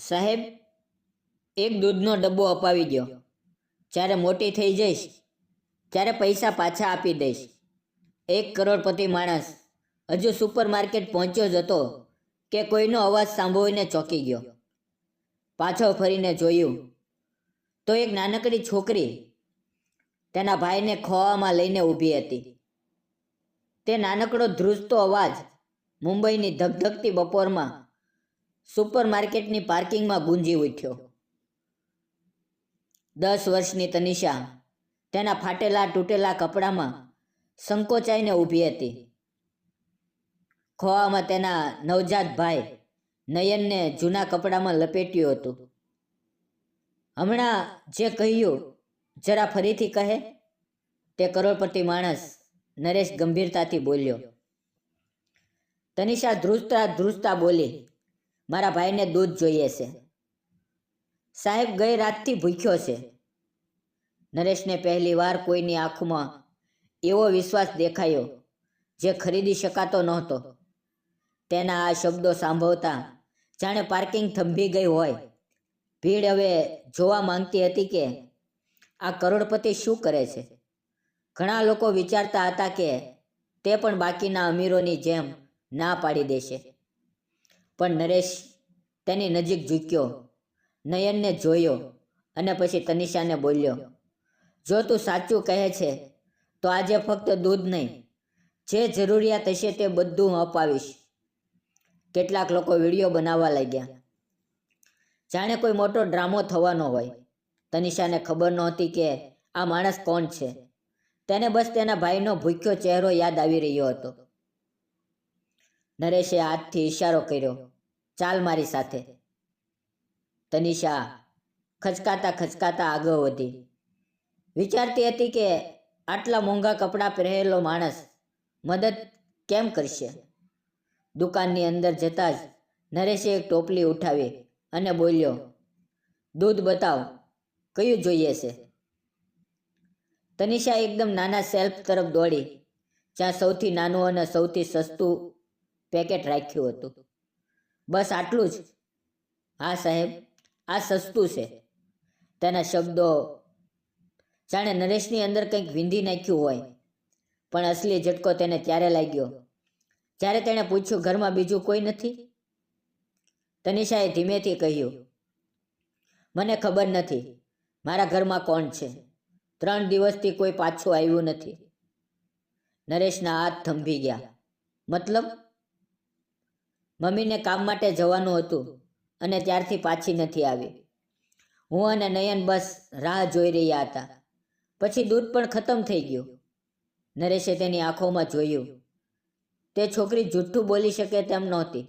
સાહેબ, એક દૂધનો ડબ્બો અપાવી ગયો. જ્યારે મોટી થઈ જઈશ ત્યારે પૈસા પાછા આપી દઈશ. એક કરોડપતિ માણસ હજુ સુપરમાર્કેટ પહોંચ્યો જ હતો કે કોઈનો અવાજ સાંભળીને ચોંકી ગયો. પાછળ ફરીને જોયું તો એક નાનકડી છોકરી તેના ભાઈને ખોળામાં લઈને ઊભી હતી. તે નાનકડો ધ્રુજતો અવાજ મુંબઈની ધગધગતી બપોરમાં સુપરમાર્કેટની પાર્કિંગમાં ગુંજી ઉઠ્યો. 10 વર્ષની તનિષા તેના ફાટેલા તૂટેલા કપડામાં સંકોચાઈને ઊભી હતી. ખોળામાં તેના નવજાત ભાઈ નયનને જૂના કપડામાં લપેટ્યું હતું. હમણાં જે કહ્યું જરા ફરીથી કહે, તે કરોડપતિ માણસ નરેશ ગંભીરતાથી બોલ્યો. તનિષા ધ્રુજતા ધ્રુજતા બોલી, મારા ભાઈને દૂધ જોઈએ છે. સાહેબ ગઈ રાતથી ભૂખ્યો છે. નરેશને પહેલી વાર કોઈની આંખમાં એવો વિશ્વાસ દેખાયો જે ખરીદી શકાતો નહોતો. તેના આ શબ્દો સાંભળતા જાણે પાર્કિંગ થંભી ગઈ હોય. ભીડ હવે જોવા માંગતી હતી કે આ કરોડપતિ શું કરે છે. ઘણા લોકો વિચારતા હતા કે તે પણ બાકીના અમીરોની જેમ ના પાડી દેશે. પણ નરેશ તેની નજીક ઝૂક્યો, નયનને જોયો અને પછી તનિષાને બોલ્યો, જો તું સાચું કહે છે તો આજે ફક્ત દૂધ નહીં, જે જરૂરિયાત હશે તે બધું હું અપાવીશ. કેટલાક લોકો વિડીયો બનાવવા લાગ્યા, જાણે કોઈ મોટો ડ્રામો થવાનો હોય. તનિષાને ખબર નહોતી કે આ માણસ કોણ છે. તેને બસ તેના ભાઈનો ભૂખ્યો ચહેરો યાદ આવી રહ્યો હતો. નરેશે હાથથી ઈશારો કર્યો, ચાલ મારી સાથે. તનિષા ખચકાતા ખચકાતા આગળ વધી. વિચારતી હતી કે આટલા મોંઘા કપડાં પહેરેલો માણસ મદદ કેમ કરશે. દુકાનની અંદર જતાં જ નરેશે એક ટોપલી ઉઠાવી અને બોલ્યો, દૂધ બતાવ, કયું જોઈએ છે. તનિષા એકદમ નાના શેલ્ફ તરફ દોડી, જ્યાં સૌથી નાનું અને સૌથી સસ્તું પેકેટ રાખ્યું હતું. બસ આટલું જ? હા સાહેબ, આ સસ્તું છે. તેના શબ્દો જાણે નરેશની અંદર કંઈક વીંધી નાખ્યું હોય. પણ અસલી ઝટકો તેને ત્યારે લાગ્યો જ્યારે તેણે પૂછ્યું, ઘરમાં બીજું કોઈ નથી? તનિષાએ ધીમેથી કહ્યું, મને ખબર નથી મારા ઘરમાં કોણ છે. 3 દિવસથી કોઈ પાછું આવ્યું નથી. નરેશના હાથ થંભી ગયા. મતલબ? મમ્મીને કામ માટે જવાનું હતું અને ત્યારથી પાછી નથી આવી. હું અને નયન બસ રાહ જોઈ રહ્યા હતા. પછી દૂધ પણ ખતમ થઈ ગયું. નરેશે તેની આંખોમાં જોયું. તે છોકરી જૂઠું બોલી શકે તેમ નહોતી.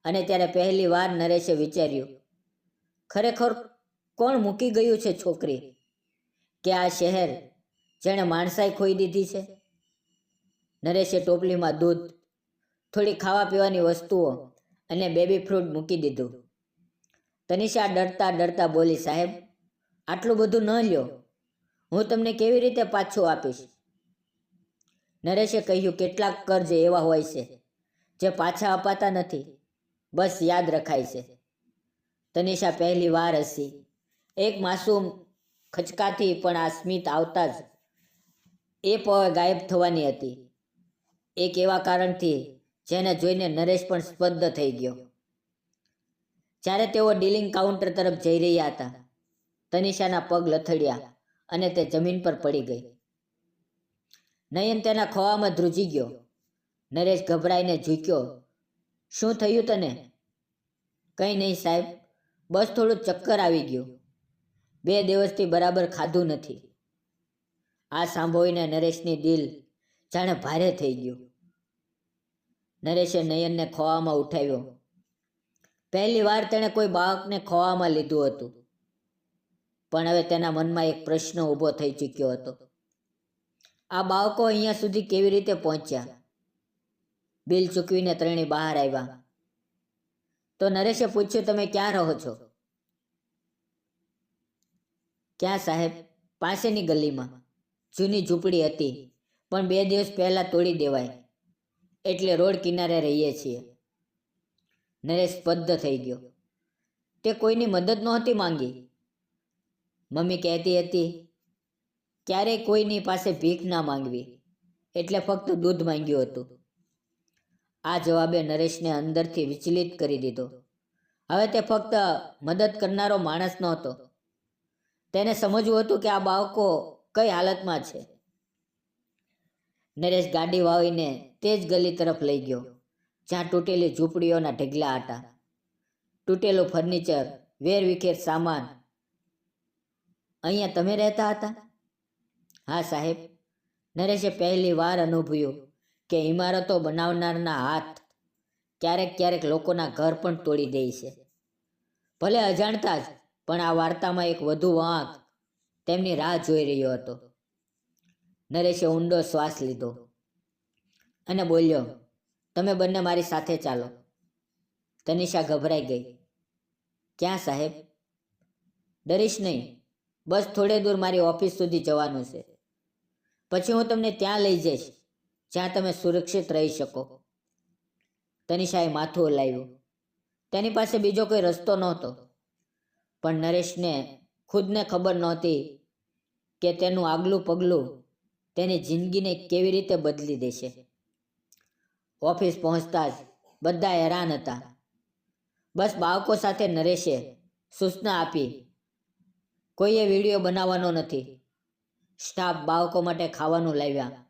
અને ત્યારે પહેલી વાર નરેશે વિચાર્યું, ખરેખર કોણ મૂકી ગયું છે છોકરી? કે આ શહેર જેણે માણસાઈ ખોઈ દીધી છે? નરેશે ટોપલીમાં દૂધ, થોડી ખાવા પીવાની વસ્તુઓ અને બેબી ફ્રૂટ મૂકી દીધું. તનિષા ડરતા ડરતા બોલી, સાહેબ આટલું બધું ન લ્યો, હું તમને કેવી રીતે પાછું આપીશ? નરેશે કહ્યું, કેટલાક કર્જ એવા હોય છે જે પાછા અપાતા નથી, બસ યાદ રખાય છે. તનિષા પહેલી વાર હસી. એક માસૂમ ખચકાથી પણ આ સ્મિત આવતા જ એ પળ ગાયબ થવાની હતી. એક એવા કારણથી જેને જોઈને નરેશ પણ સ્તબ્ધ થઈ ગયો. જ્યારે તેઓ ડીલિંગ કાઉન્ટર તરફ જઈ રહ્યા હતા, તનિષાના પગ લથડ્યા અને તે જમીન પર પડી ગઈ. નયન તેના ખોળામાં ધ્રુજી ગયો. નરેશ ગભરાઈને ઝૂક્યો, શું થયું તને? કંઈ નહીં સાહેબ, બસ થોડું ચક્કર આવી ગયું. 2 દિવસથી બરાબર ખાધું નથી. આ સાંભળીને નરેશની દિલ જાણે ભારે થઈ ગયું. નરેશે નયનને ખોળામાં ઉઠાવ્યો. પહેલી વાર તેણે કોઈ બાળકને ખોળામાં લીધું હતું. પણ હવે તેના મનમાં એક પ્રશ્ન ઊભો થઈ ચૂક્યો હતો. આ બાળકો અહીંયા સુધી કેવી રીતે પહોંચ્યા? બિલ ચૂકવીને ત્રણેય બહાર આવ્યા. તો નરેશે પૂછ્યું, તમે ક્યાં રહો છો? ક્યાં સાહેબ? પાસેની ગલીમાં. જૂની ઝૂંપડી હતી પણ 2 દિવસ પહેલાં તોડી દેવાય, એટલે રોડ કિનારે રહીએ છીએ. નરેશ સ્તબ્ધ થઈ ગયો. તે કોઈની મદદ નહોતી માંગી. મમ્મી કહેતી હતી ક્યારેય કોઈની પાસે ભીખ ના માંગવી, એટલે ફક્ત દૂધ માંગ્યું હતું. આ જવાબે નરેશને અંદરથી વિચલિત કરી દીધો. હવે તે ફક્ત મદદ કરનારો માણસ નહોતો, તેને સમજવું હતું કે આ બાળકો કઈ હાલતમાં છે. નરેશ ગાડી વાળીને તે જ ગલી તરફ લઈ ગયો જ્યાં તૂટેલી ઝૂંપડીઓના ઢગલા હતા. તૂટેલું ફર્નિચર, વેરવિખેર સામાન. અહીંયા તમે રહેતા હતા? હા સાહેબ. નરેશે પહેલી વાર અનુભવ્યું કે ઇમારતો બનાવનારના હાથ ક્યારેક ક્યારેક લોકોના ઘર પણ તોડી દે છે. ભલે અજાણતા જ, પણ આ વાર્તામાં એક વધુ વાંક તેમની રાહ જોઈ રહ્યો હતો. નરેશે ઊંડો શ્વાસ લીધો અને બોલ્યો, તમે બંને મારી સાથે ચાલો. તનિષા ગભરાઈ ગઈ. ક્યાં સાહેબ? ડરીશ નહીં, બસ થોડે દૂર મારી ઓફિસ સુધી જવાનું છે. પછી હું તમને ત્યાં લઈ જઈશ જ્યાં તમે સુરક્ષિત રહી શકો. તનિષાએ માથું હલાવ્યું. તેની પાસે બીજો કોઈ રસ્તો નહોતો, પણ નરેશને ખુદને ખબર નહોતી કે તેનું આગલું પગલું તેની જિંદગીને કેવી રીતે બદલી દેશે. ઓફિસ પહોંચતા જ બધા હેરાન હતા. બસ બાળકો સાથે નરેશે સૂચના આપી, કોઈએ વિડીયો બનાવવાનો નથી. સ્ટાફ બાળકો માટે ખાવાનું લાવ્યા.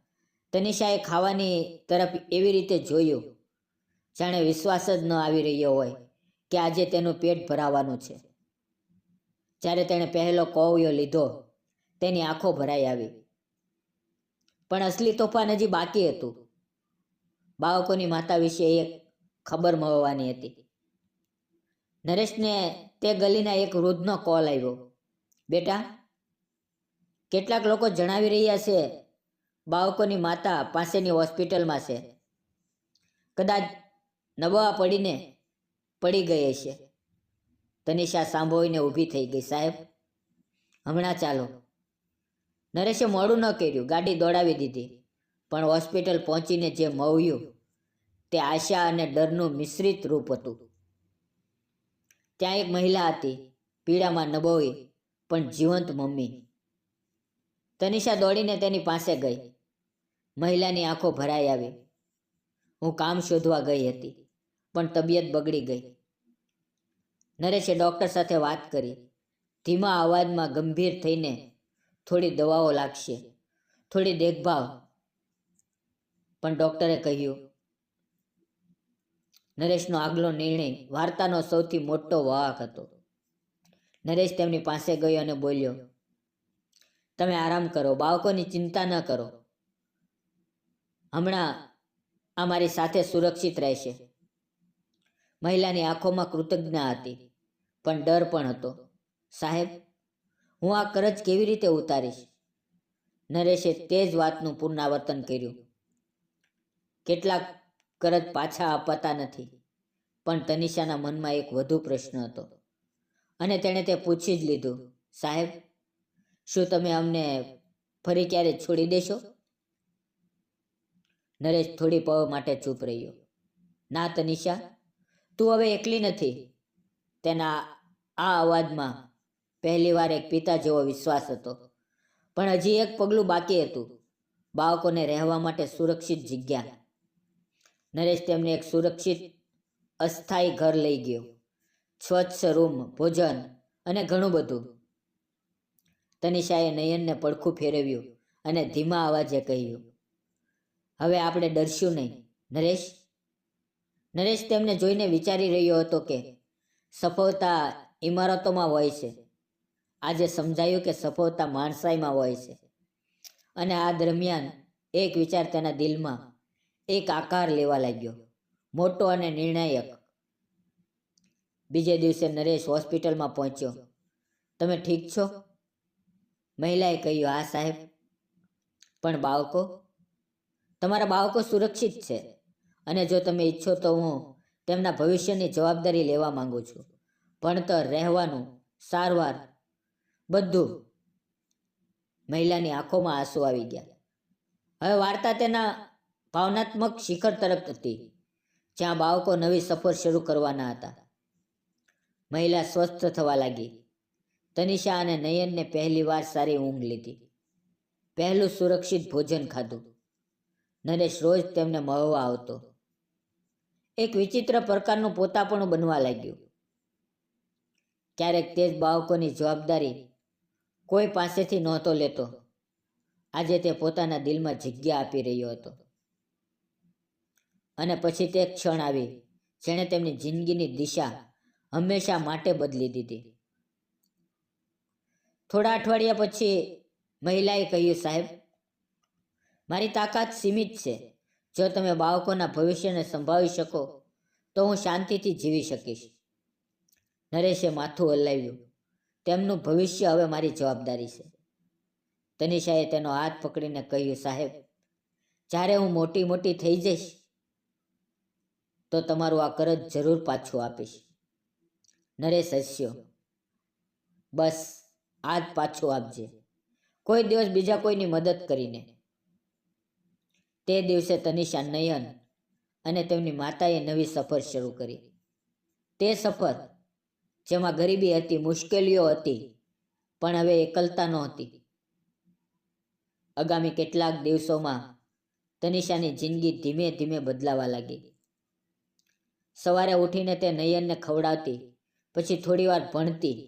તનિષાએ ખાવાની તરફ એવી રીતે જોયું જાણે વિશ્વાસ જ ન આવી રહ્યો હોય કે આજે તેનું પેટ ભરાવાનું છે. જ્યારે તેણે પહેલો કોળિયો લીધો, તેની આંખો ભરાઈ આવી. પણ અસલી તોફાન હજી બાકી હતું. બાળકોની માતા વિશે એક ખબર મળવાની હતી. નરેશને તે ગલીના એક વૃદ્ધનો કોલ આવ્યો. બેટા, કેટલાક લોકો જણાવી રહ્યા છે બાળકોની માતા પાસેની હોસ્પિટલમાં છે. કદાચ નબળા પડીને પડી ગઈ છે. તનિષા સાંભળીને ઊભી થઈ ગઈ. સાહેબ, હમણાં ચાલો. નરેશે મોડું ન કર્યું, ગાડી દોડાવી દીધી. પણ હોસ્પિટલ પહોંચીને જે મળ્યું તે આશા અને ડરનું મિશ્રિત રૂપ હતું. ત્યાં એક મહિલા હતી, પીડામાં નબળી પણ જીવંત મમ્મી. તનિષા દોડીને તેની પાસે ગઈ. મહિલાની આંખો ભરાઈ આવી. હું કામ શોધવા ગઈ હતી, પણ તબિયત બગડી ગઈ. નરેશે ડૉક્ટર સાથે વાત કરી. ધીમા અવાજમાં ગંભીર થઈને, થોડી દવાઓ લાગશે, થોડી દેખભાળ. પણ ડૉક્ટરે કહ્યું. નરેશનો આગલો નિર્ણય વાર્તાનો સૌથી મોટો વાહક હતો. નરેશ તેમની પાસે ગયો અને બોલ્યો, તમે આરામ કરો, બાળકોની ચિંતા ન કરો. હમણાં આ મારી સાથે સુરક્ષિત રહેશે. મહિલાની આંખોમાં કૃતજ્ઞતા હતી, પણ ડર પણ હતો. સાહેબ, હું આ કરજ કેવી રીતે ઉતારીશ? નરેશે તે જ વાતનું પુનરાવર્તન કર્યું. કેટલાક કરજ પાછા અપાતા નથી. પણ તનિષાના મનમાં એક વધુ પ્રશ્ન હતો અને તેણે તે પૂછી જ લીધું. સાહેબ, શું તમે અમને ફરી ક્યારે છોડી દેશો? નરેશ થોડી પળ માટે ચૂપ રહ્યો. ના તનિષા, તું હવે એકલી નથી. તેના આ અવાજમાં પહેલીવાર એક પિતા જેવો વિશ્વાસ હતો. પણ હજી એક પગલું બાકી હતું, બાળકોને રહેવા માટે સુરક્ષિત જગ્યા. નરેશ તેમને એક સુરક્ષિત અસ્થાયી ઘર લઈ ગયો. સ્વચ્છ રૂમ, ભોજન અને ઘણું બધું. તનિષાએ નયનને પડખું ફેરવ્યું અને ધીમા અવાજે કહ્યું, હવે આપણે ડરશું નહીં, નરેશ. નરેશ તેમને જોઈને વિચારી રહ્યો હતો કે સફળતા ઇમારતોમાં હોય છે. આજે સમજાયું કે સફળતા માણસાઈમાં હોય છે. અને આ દરમિયાન એક વિચાર તેના દિલમાં એક આકાર લેવા લાગ્યો, મોટો અને નિર્ણાયક. બીજે દિવસે નરેશ હોસ્પિટલમાં પહોંચ્યો. તમે ઠીક છો? મહિલાએ કહ્યું, હા સાહેબ. પણ બાળકો? તમારા બાળકો સુરક્ષિત છે, અને જો તમે ઈચ્છો તો હું તેમના ભવિષ્યની જવાબદારી લેવા માંગુ છું. ભણતર, રહેવાનું, સારવાર, બધું. મહિલાની આંખોમાં આંસુ આવી ગયા. હવે વાર્તા તેના ભાવનાત્મક શિખર તરફ હતી, જ્યાં બાળકો નવી સફર શરૂ કરવાના હતા. મહિલા સ્વસ્થ થવા લાગી. તનિષા અને નયનને પહેલીવાર સારી ઊંઘ લીધી. પહેલું સુરક્ષિત ભોજન ખાધું. નરેશ રોજ તેમને મળવા આવતો. એક વિચિત્ર પ્રકારનું પોતાપણું બનવા લાગ્યું. ક્યારેક તે જ બાળકોની જવાબદારી કોઈ પાસેથી નહોતો લેતો. આજે તે પોતાના દિલમાં જગ્યા આપી રહ્યો હતો. અને પછી તે ક્ષણ આવી જેણે તેમની જિંદગીની દિશા હંમેશા માટે બદલી દીધી. થોડા અઠવાડિયા પછી મહિલાએ કહ્યું, સાહેબ, મારી તાકાત સીમિત છે. જો તમે બાળકોના ભવિષ્યને સંભાળી શકો તો હું શાંતિથી જીવી શકીશ. નરેશે માથું હલાવ્યું. તેમનું ભવિષ્ય હવે મારી જવાબદારી છે. તનિષાએ તેનો હાથ પકડીને કહ્યું, સાહેબ, જ્યારે હું મોટી થઈ જઈશ તો તમારું આ કરજ જરૂર પાછું આપીશ. નરેશ હસ્યો. બસ આજ પાછું આપજે, કોઈ દિવસ બીજા કોઈની મદદ કરીને. તે દિવસે તનિષા, નયન અને તેમની માતાએ નવી સફર શરૂ કરી. તે સફર જેમાં ગરીબી હતી, મુશ્કેલીઓ હતી, પણ હવે એકલતા નહોતી. આગામી કેટલાક દિવસોમાં તનિષાની જિંદગી ધીમે ધીમે બદલાવા લાગી. સવારે ઉઠીને તે નયનને ખવડાવતી, પછી થોડીવાર ભણતી.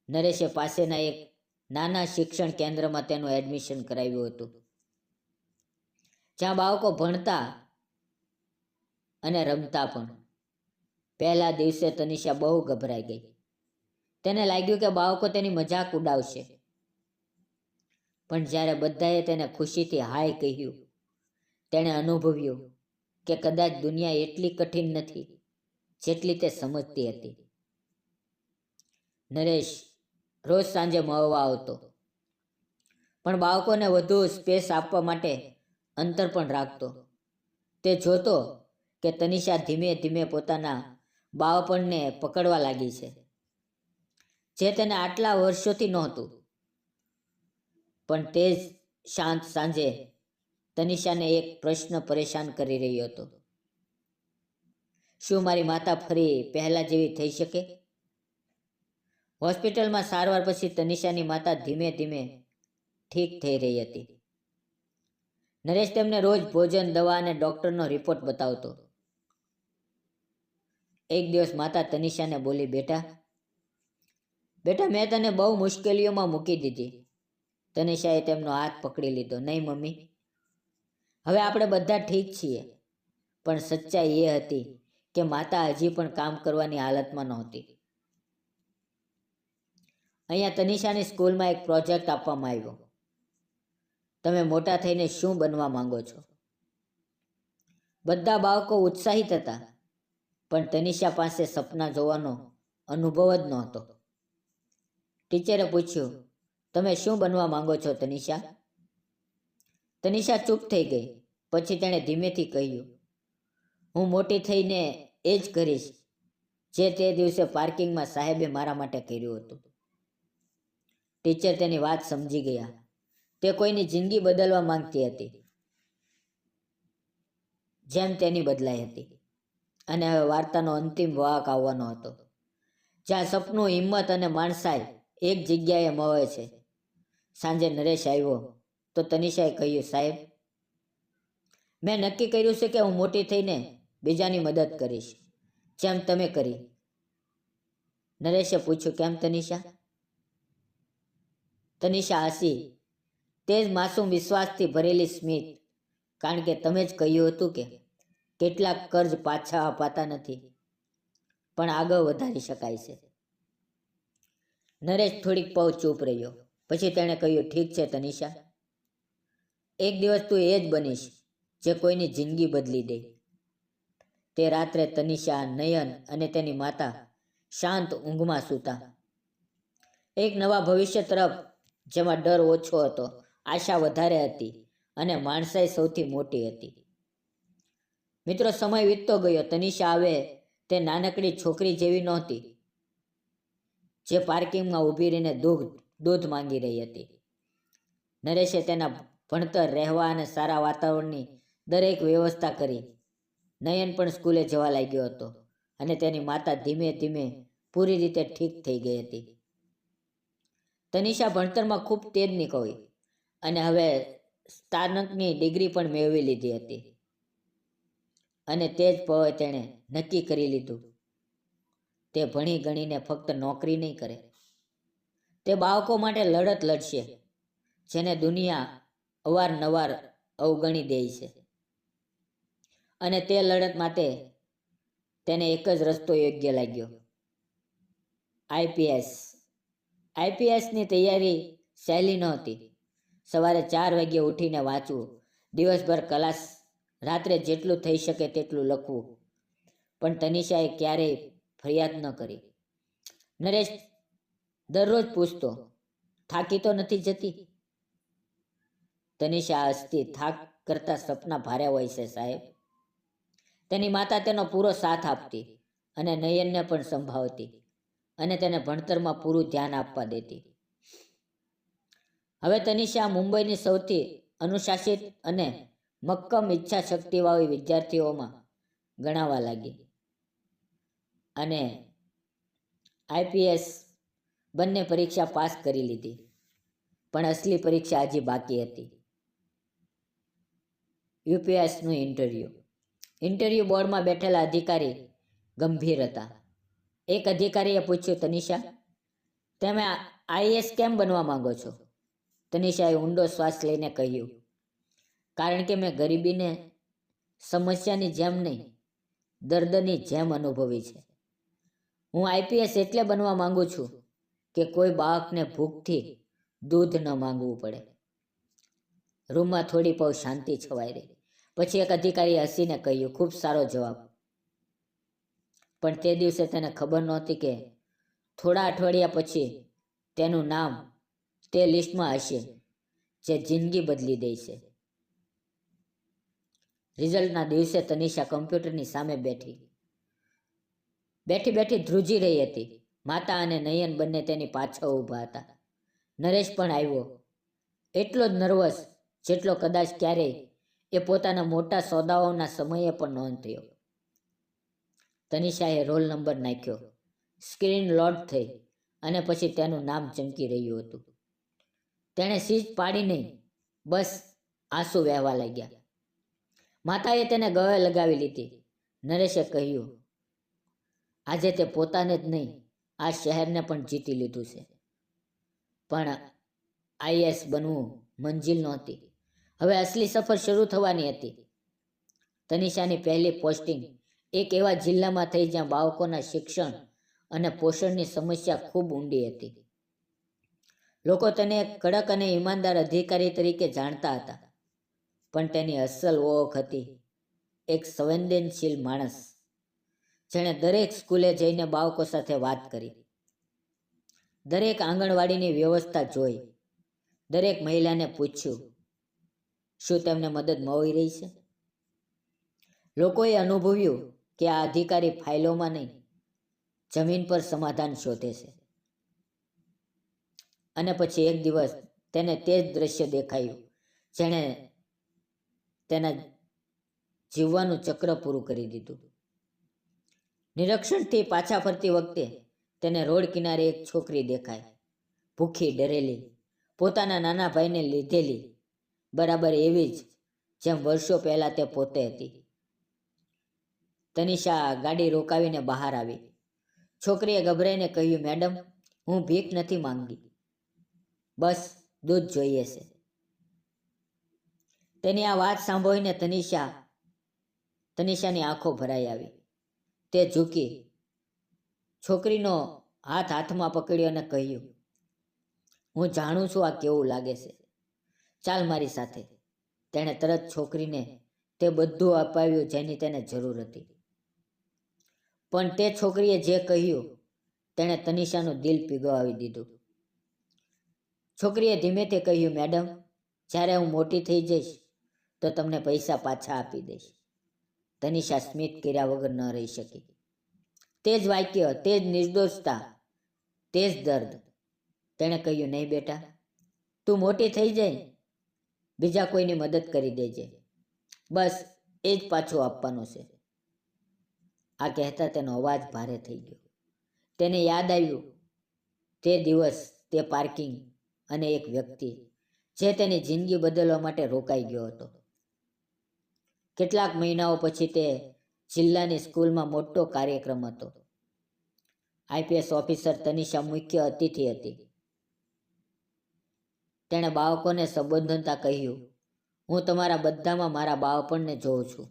નરેશે પાસેના એક નાના શિક્ષણ કેન્દ્રમાં તેનું એડમિશન કરાવ્યું હતું, જ્યાં બાળકો ભણતા અને રમતા પણ. પહેલા દિવસે તનિષા બહુ ગભરાઈ ગઈ. તેને લાગ્યું કે બાળકો તેની મજાક ઉડાવશે. પણ જ્યારે બધાએ તેને ખુશીથી હાય કહ્યું, તેણે અનુભવ્યું કે કદાચ દુનિયા એટલી કઠિન નથી જેટલી તે સમજતી હતી. નરેશ રોજ સાંજે મળવા આવતો, પણ બાળકોને વધુ સ્પેસ આપવા માટે અંતર પણ રાખતો. તે જોતો કે તનિષા ધીમે ધીમે પોતાના બાળપણને પકડવા લાગી છે, જે તેને આટલા વર્ષોથી નહોતું. પણ તે જ શાંત સાંજે તનિષાને એક પ્રશ્ન પરેશાન કરી રહ્યો હતો. શું મારી માતા ફરી પહેલા જેવી થઈ શકે? હોસ્પિટલમાં સારવાર પછી તનિષાની માતા ધીમે ધીમે ઠીક થઈ રહી હતી. નરેશ તેમને રોજ ભોજન, દવા અને ડૉક્ટરનો રિપોર્ટ બતાવતો. એક દિવસ માતા તનિષાને બોલી, બેટા, મેં તને બહુ મુશ્કેલીઓમાં મૂકી દીધી. તનિષાએ તેમનો હાથ પકડી લીધો. નહીં મમ્મી, હવે આપણે બધા ઠીક છીએ. પણ સચ્ચાઈ એ હતી કે માતા હજી પણ કામ કરવાની હાલતમાં નહોતી. અહીંયા તનિષાની સ્કૂલમાં એક પ્રોજેક્ટ આપવામાં આવ્યો. તમે મોટા થઈને શું બનવા માંગો છો? બધા બાળકો ઉત્સાહિત હતા, પણ તનિષા પાસે સપના જોવાનો અનુભવ જ નહોતો. ટીચરે પૂછ્યું, તમે શું બનવા માંગો છો તનિષા? તનિષા ચૂપ થઈ ગઈ. પછી તેણે ધીમેથી કહ્યું, હું મોટી થઈને એ જ કરીશ જે તે દિવસે પાર્કિંગમાં સાહેબે મારા માટે કર્યું હતું. ટીચર તેની વાત સમજી ગયા. તે કોઈની જિંદગી બદલવા માંગતી હતી, જેમ તેની બદલાઈ હતી. અને હવે વાર્તાનો અંતિમ વાંક આવવાનો હતો, જ્યાં સપનું, હિંમત અને માણસાઈ એક જગ્યાએ મળે છે. સાંજે નરેશ આવ્યો તો તનિષાએ કહ્યું, સાહેબ, મેં નક્કી કર્યું છે કે હું મોટી થઈને બીજાની મદદ કરીશ, જેમ તમે કરી. નરેશે પૂછ્યું, કેમ તનિષા? તનિષા હસી, તે જ માસૂમ વિશ્વાસથી ભરેલી સ્મિત. કારણ કે તમે જ કહ્યું હતું કે કેટલાક કર્જ પાછા અપાતા નથી, પણ આગળ વધારી શકાય છે. નરેશ થોડીક પળ ચૂપ રહ્યો. પછી તેણે કહ્યું, ઠીક છે તનિષા, એક દિવસ તું એ જ બનીશ જે કોઈની જિંદગી બદલી દે. તે રાત્રે તનિષા, નયન અને તેની માતા શાંત ઊંઘમાં સૂતા. એક નવા ભવિષ્ય તરફ, જેમાં ડર ઓછો હતો, આશા વધારે હતી અને માણસાઈ સૌથી મોટી હતી. મિત્રો, સમય વીતતો ગયો. તનિષા હવે તે નાનકડી છોકરી જેવી નહોતી જે પાર્કિંગમાં ઊભી રહીને દૂધ માંગી રહી હતી. નરેશે તેના ભણતર, રહેવા અને સારા વાતાવરણની દરેક વ્યવસ્થા કરી. નયન પણ સ્કૂલે જવા લાગ્યો હતો અને તેની માતા ધીમે ધીમે પૂરી રીતે ઠીક થઈ ગઈ હતી. તનિષા ભણતરમાં ખૂબ તેજ નીકળી અને હવે સ્નાતકની ડિગ્રી પણ મેળવી લીધી હતી. અને તે જ પવે તેણે નક્કી કરી લીધું તે ભણી ગણીને ફક્ત નોકરી નહીં કરે, તે બાળકો માટે લડત લડશે જેને દુનિયા અવારનવાર અવગણી દે છે. અને તે લડત માટે તેને એક જ રસ્તો યોગ્ય લાગ્યો, આઈપીએસ. આઈપીએસની તૈયારી સહેલી નહોતી. સવારે 4 વાગ્યે ઉઠીને વાંચવું, દિવસભર ક્લાસ, રાત્રે જેટલું થઈ શકે તેટલું લખવું. પણ તનિષાએ ક્યારેય ફરિયાદ ન કરી. નરેશ દરરોજ પૂછતો, થાકી તો નથી જતી? તનિષા હસતી, થાક કરતા સપના ભારે હોય છે સાહેબ. તેની માતા તેનો પૂરો સાથ આપતી અને નયનને પણ સંભાળતી અને તેને ભણતરમાં પૂરું ધ્યાન આપવા દેતી. હવે તનિષા મુંબઈની સૌથી અનુશાસિત અને મક્કમ ઈચ્છા શક્તિવાળી વિદ્યાર્થીઓમાં ગણાવા લાગી. અને આઈપીએસ બંને પરીક્ષા પાસ કરી લીધી. પણ અસલી પરીક્ષા હજી બાકી હતી, યુપીએસનું ઇન્ટરવ્યૂ બોર્ડમાં બેઠેલા અધિકારી ગંભીર હતા. એક અધિકારીએ પૂછ્યું, તનિષા, તમે આઈએએસ કેમ બનવા માંગો છો? તનિષાએ ઊંડો શ્વાસ લઈને કહ્યું, કારણ કે મેં ગરીબીને સમસ્યાની જેમ નહીં, દર્દની જેમ અનુભવી છે. હું આઈપીએસ એટલે બનવા માંગુ છું કે કોઈ બાળકને ભૂખથી દૂધ ન માંગવું પડે. રૂમમાં થોડી પળ શાંતિ છવાઈ રહી. પછી એક અધિકારીએ હસીને કહ્યું, ખૂબ સારો જવાબ. પણ તે દિવસે તેને ખબર નહોતી કે થોડા અઠવાડિયા પછી તેનું નામ તે લિસ્ટમાં હશે જે જિંદગી બદલી દે છે. રિઝલ્ટના દિવસે તનિષા કમ્પ્યુટરની સામે બેઠી ધ્રુજી રહી હતી. માતા અને નયન બંને તેની પાછળ ઊભા હતા. નરેશ પણ આવ્યો, એટલો જ નર્વસ જેટલો કદાચ ક્યારેય એ પોતાના મોટા સોદાઓના સમયે પણ નહોતો. તનિષાએ રોલ નંબર નાખ્યો. સ્ક્રીન લોડ થઈ અને પછી તેનું નામ ચમકી રહ્યું હતું. તેણે સીજ પાડી નહીં, બસ આંસુ વહેવા લાગ્યા. માતાએ તેને ગળે લગાવી લીધી. નરેશે કહ્યું, આજે તે પોતાને જ નહીં, આ શહેરને પણ જીતી લીધું છે. પણ આઈએએસ બનવું મંજિલ નહોતી. હવે અસલી સફર શરૂ થવાની હતી. તનિષાની પહેલી પોસ્ટિંગ એક એવા જિલ્લામાં થઈ જ્યાં બાળકોના શિક્ષણ અને પોષણની સમસ્યા ખૂબ ઊંડી હતી. લોકો તેને એક કડક અને ઈમાનદાર અધિકારી તરીકે જાણતા હતા. પણ તેની અસલ ઓળખ હતી એક સંવેદનશીલ માણસ જેણે દરેક સ્કૂલે જઈને બાળકો સાથે વાત કરી, દરેક આંગણવાડીની વ્યવસ્થા જોઈ, દરેક મહિલાને પૂછ્યું, શું તેમને મદદ મળી રહી છે? લોકોએ અનુભવ્યું કે આ અધિકારી ફાઇલોમાં નહીં, જમીન પર સમાધાન શોધે છે. અને પછી એક દિવસ તેને તે જ દ્રશ્ય દેખાયું જેણે તેના જીવવાનું ચક્ર પૂરું કરી દીધું. નિરીક્ષણથી પાછા ફરતી વખતે તેને રોડ કિનારે એક છોકરી દેખાય, ભૂખી, ડરેલી, પોતાના નાના ભાઈને લીધેલી, બરાબર એવી જ જેમ વર્ષો પહેલાં તે પોતે હતી. તનિષા ગાડી રોકાવીને બહાર આવી. છોકરીએ ગભરાઈને કહ્યું, મેડમ, હું ભીખ નથી માંગી, બસ દૂધ જોઈએ છે. તેની આ વાત સાંભળીને તનિષાની આંખો ભરાઈ આવી. તે ઝૂકી છોકરીનો હાથમાં પકડ્યો અને કહ્યું, હું જાણું છું આ કેવું લાગે છે, ચાલ મારી સાથે. તેણે તરત છોકરીને તે બધું અપાવ્યું જેની તેને જરૂર હતી. પણ તે છોકરીએ જે કહ્યું તેણે તનિષાનું દિલ પીગળાવી દીધું. છોકરીએ ધીમેથી કહ્યું, મેડમ, જ્યારે હું મોટી થઈ જઈશ તો તમને પૈસા પાછા આપી દઈશ. તનિષા સ્મિત કર્યા વગર ન રહી શકી. તે જ વાક્ય, તે જ નિર્દોષતા, તે જ દર્દ. તેણે કહ્યું, નહીં બેટા, તું મોટી થઈ જાય, બીજા કોઈની મદદ કરી દેજે, બસ એ જ પાછું આપવાનું છે. આ કહેતા તેનો અવાજ ભારે થઈ ગયો. તેને યાદ આવ્યું તે દિવસ, તે પાર્કિંગ અને એક વ્યક્તિ જે તેની જિંદગી બદલવા માટે રોકાઈ ગયો હતો. કેટલાક મહિનાઓ પછી તે જિલ્લાની સ્કૂલમાં મોટો કાર્યક્રમ હતો. આઈપીએસ ઓફિસર તનિષા મુખ્ય અતિથિ હતી. તેણે બાળકોને સંબોધનતા કહ્યું, હું તમારા બધામાં મારા બાળપણને જોઉં છું.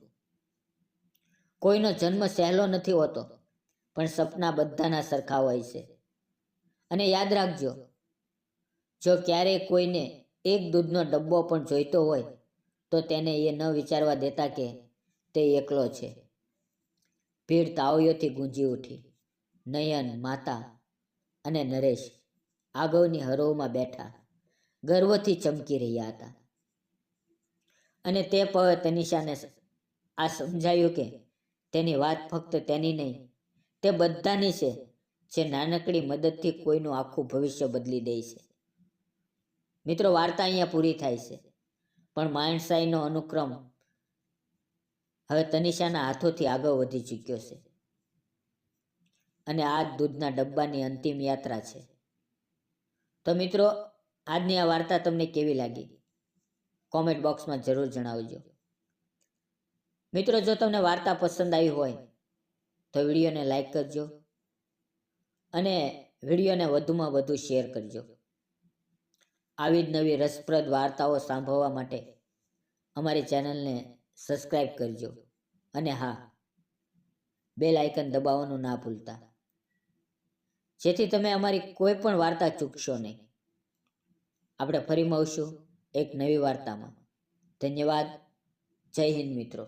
કોઈનો જન્મ સહેલો નથી હોતો, પણ સપના બધાના સરખા હોય છે. અને યાદ રાખજો, જો ક્યારેય કોઈને એક દૂધનો ડબ્બો પણ જોઈતો હોય તો તેને એ ન વિચારવા દેતા કે તે એકલો છે. ભીડ તાળીઓથી ગુંજી ઉઠી. નયન, માતા અને નરેશ આગળની હરોળમાં બેઠા ગર્વથી ચમકી રહ્યા હતા. અને તે પળે તનિષાને આ સમજાયું કે તેની વાત ફક્ત તેની નહીં, તે બધાની છે જે નાનકડી મદદથી કોઈનું આખું ભવિષ્ય બદલી દે છે. મિત્રો, વાર્તા અહીંયા પૂરી થાય છે, પણ માણસાઈનો અનુક્રમ હવે તનિષાના હાથોથી આગળ વધી ચૂક્યો છે. અને આ દૂધના ડબ્બાની અંતિમ યાત્રા છે. તો મિત્રો, આજની આ વાર્તા તમને કેવી લાગી? કોમેન્ટ બોક્સમાં જરૂર જણાવજો. મિત્રો, જો તમને વાર્તા પસંદ આવી હોય તો વિડીયોને લાઈક કરજો અને વિડીયોને વધુમાં વધુ શેર કરજો. આવી જ નવી રસપ્રદ વાર્તાઓ સાંભળવા માટે અમારી ચેનલને સબસ્ક્રાઈબ કરજો. અને હા, બેલ આઇકન દબાવવાનું ના ભૂલતા, જેથી તમે અમારી કોઈ પણ વાર્તા ચૂકશો નહીં. આપણે ફરી મળશું એક નવી વાર્તામાં. ધન્યવાદ. જય હિન્દ મિત્રો.